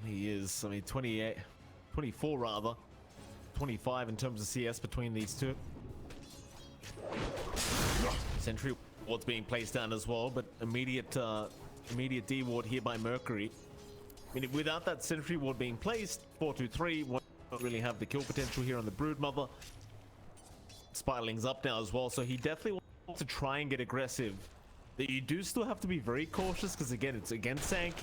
He is, I mean, 28, 24 rather. 25 in terms of CS between these two. Sentry ward's being placed down as well, but immediate D ward here by Mercury. I mean, without that sentry ward being placed, 423 won't really have the kill potential here on the Broodmother. Spiderling's up now as well, so he definitely wants to try and get aggressive. That you do still have to be very cautious because again, it's against Sand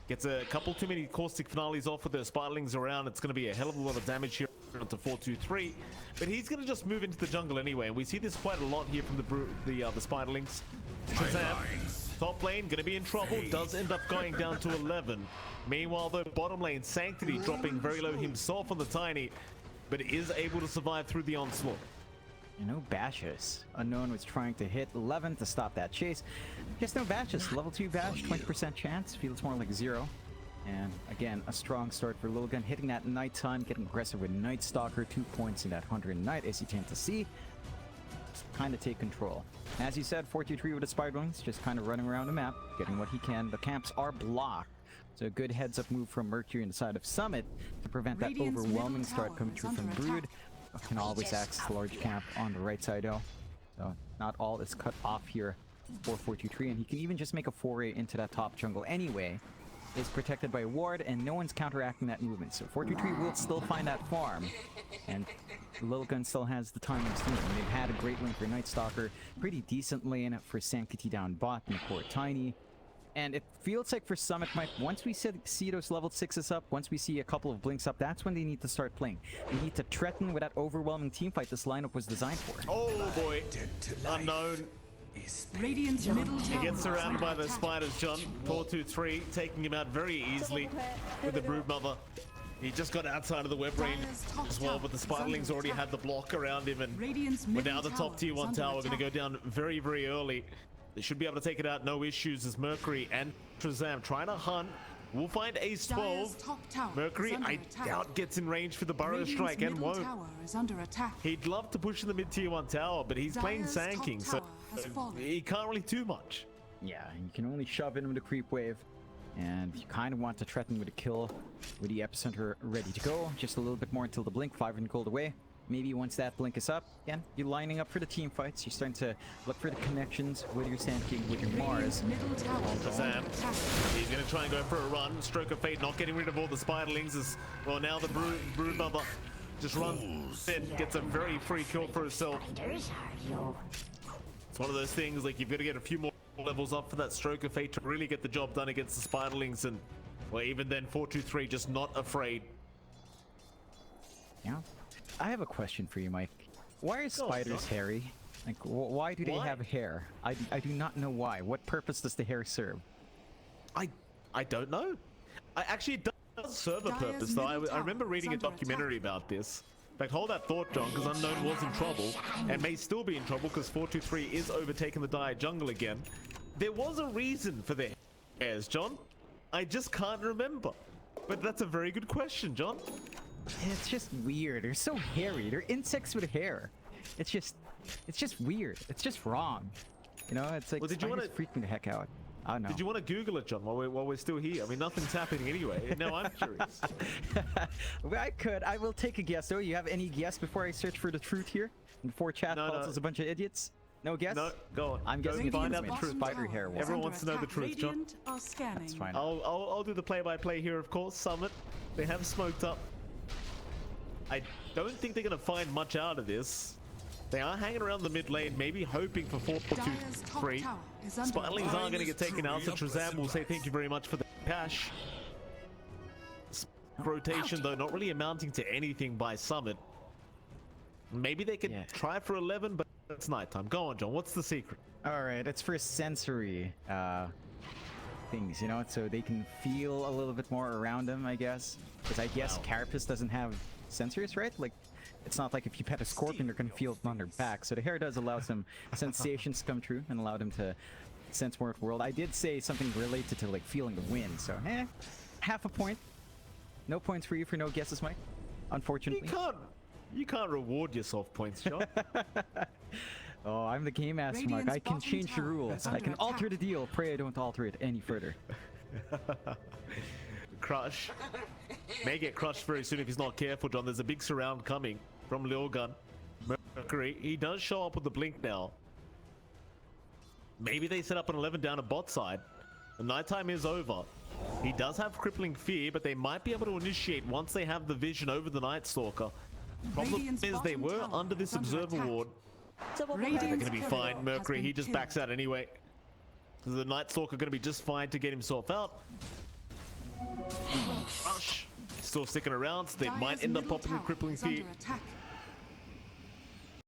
Gets a couple too many caustic finales off with their Spiderlings around. It's going to be a hell of a lot of damage here onto 423, but he's going to just move into the jungle anyway. And we see this quite a lot here from the Spiderlings. Shazam, top lane, going to be in trouble. Does end up going down to 11. Meanwhile, though, bottom lane, Sanctity dropping very low himself on the Tiny, but is able to survive through the onslaught. You know, Bashes. Unknown was trying to hit 11 to stop that chase. Just no Bashes. Level 2 Bash, 20% chance. Feels more like 0. And again, a strong start for Lilgun. Hitting that nighttime, getting aggressive with Night Stalker. 2 points in that 100 Night, as you tend to see. Just kind of take control. As you said, 423 with the Spiderlings, just kind of running around the map, getting what he can. The camps are blocked. So a good heads-up move from Mercury on the side of Summit to prevent that overwhelming start coming through from Brood. Can always access the large camp on the right side though. So not all is cut off here for 423, and he can even just make a foray into that top jungle anyway. Is protected by a ward, and no one's counteracting that movement. So 423 will still find that farm. And Lilgun still has the time in his team. They've had a great lane for Night Stalker, pretty decent lane for Sanctity down bot and for Tiny. And it feels like for Summit, Mike, once we see those level 6s up, once we see a couple of blinks up, that's when they need to start playing. They need to threaten with that overwhelming teamfight this lineup was designed for. Oh boy, Unknown. Radiant's middle tower. He gets surrounded by the spiders, John. 423, taking him out very easily with the Broodmother. He just got outside of the web range as well, but the Spiderlings already had the block around him, and we're now the top tier 1 tower. We're going to go down very, very early. They should be able to take it out, no issues, as Mercury and Shazam trying to hunt. We'll find Ace 12. Mercury, I doubt, gets in range for the Burrow Strike and won't. He'd love to push in the mid-tier 1 tower, but he's playing Sand King, so he can't really do much. Yeah, you can only shove in with a creep wave, and you kind of want to threaten with a kill with the epicenter ready to go. Just a little bit more until the blink, 500 gold away. Maybe once that blink is up, again, you're lining up for the team fights. You're starting to look for the connections with your Sand King, with your Mars. Shazam, he's going to try and go for a run. Stroke of Fate, not getting rid of all the Spiderlings. As well, now the Broodmother just runs in, gets a very free kill for herself. It's one of those things, like, you've got to get a few more levels up for that Stroke of Fate to really get the job done against the Spiderlings. And, well, even then, 423 just not afraid. Yeah. I have a question for you, Mike. Why are spiders hairy? Like, why do they have hair? I do not know why. What purpose does the hair serve? I don't know. Actually, it does serve a purpose, though. I remember reading a documentary about this. In fact, hold that thought, John, because Unknown was in trouble, and may still be in trouble, because 423 is overtaking the Dire jungle again. There was a reason for their hairs, John. I just can't remember. But that's a very good question, John. It's just weird. They're so hairy. They're insects with hair. It's just weird. It's just wrong. You know, it's like, well, did you want to freak me the heck out? I don't know. Did you want to Google it, John, while we're still here? I mean, nothing's happening anyway. Now I'm curious. Well, I could. I will take a guess, though. You have any guess before I search for the truth here? Before chat calls us a bunch of idiots? No guess? No, go on. I'm guessing it's find out the truth. Spider hair. Everyone wants to know the truth, John. That's fine. I'll do the play-by-play here, of course. Summit, they have smoked up. I don't think they're going to find much out of this. They are hanging around the mid lane, maybe hoping for 4-2-3. Spiderlings aren't going to get taken out, so Shazam will say thank you very much for the cash. Rotation, though, not really amounting to anything by Summit. Maybe they could try for 11, but it's nighttime. Go on, John. What's the secret? All right, it's for sensory things, you know, so they can feel a little bit more around them, I guess. Because I guess Carapace doesn't have sensors, right? Like, it's not like if you pet a scorpion, you're going to feel it on their back. So the hair does allow some sensations to come true and allow them to sense more of the world. I did say something related to, like, feeling the wind. So, half a point. No points for you for no guesses, Mike. Unfortunately. You can't reward yourself points, John. Oh, I'm the game master, Mike. I can change the rules. I can alter the deal. Pray I don't alter it any further. crush. May get crushed very soon if he's not careful, John. There's a big surround coming from Lil Gun. Mercury, he does show up with the blink now. Maybe they set up an 11 down a bot side. The nighttime is over. He does have crippling fear, but they might be able to initiate once they have the vision over the Night Stalker. Problem Radiant's is they bottom were tower under this is under observer attack. ward. They're Radiant's gonna be courier fine. has Mercury, been he just killed. backs out anyway. The Night Stalker gonna be just fine to get himself out. Rush still sticking around, so they might Dire's end up middle popping the tower crippling is under fear. attack.